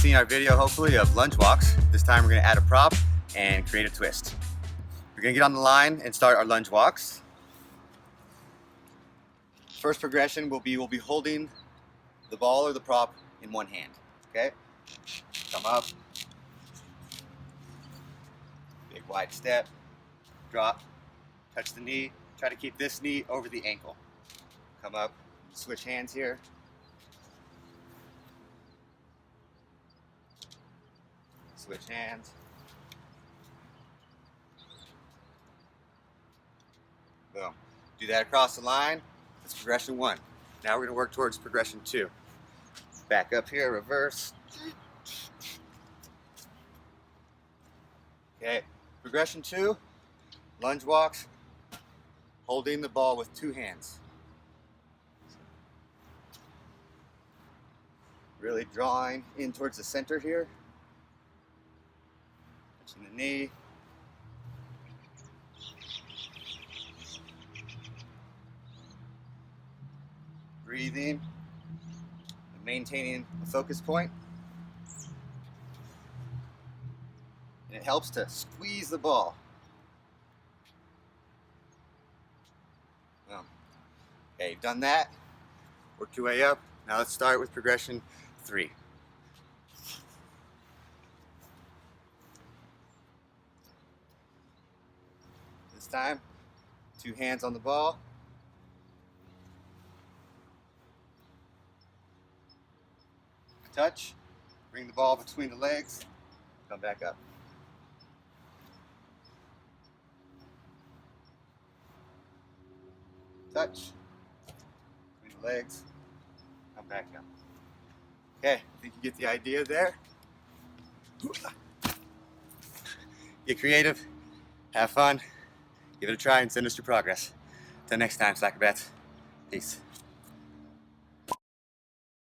seen our video, hopefully, of lunge walks. This time we're going to add a prop and create a twist. We're going to get on the line and start our lunge walks. First progression will be we'll be holding the ball or the prop in one hand. Okay? Come up. Big wide step. Drop. Touch the knee. Try to keep this knee over the ankle. Come up. Switch hands here. Switch hands. Boom. Do that across the line. That's progression 1. Now we're going to work towards progression 2. Back up here, reverse. Okay, progression 2, lunge walks, holding the ball with 2 hands. Really drawing in towards the center here. Touching the knee. Breathing and maintaining the focus point. And it helps to squeeze the ball. Okay, you've done that. Work your way up. Now let's start with progression 3. This time, 2 hands on the ball. Touch. Bring the ball between the legs. Come back up. Touch. Between the legs. Come back up. Okay, I think you get the idea there. Get creative, have fun, give it a try, and send us your progress. Until next time, SLACKROBATS. Peace.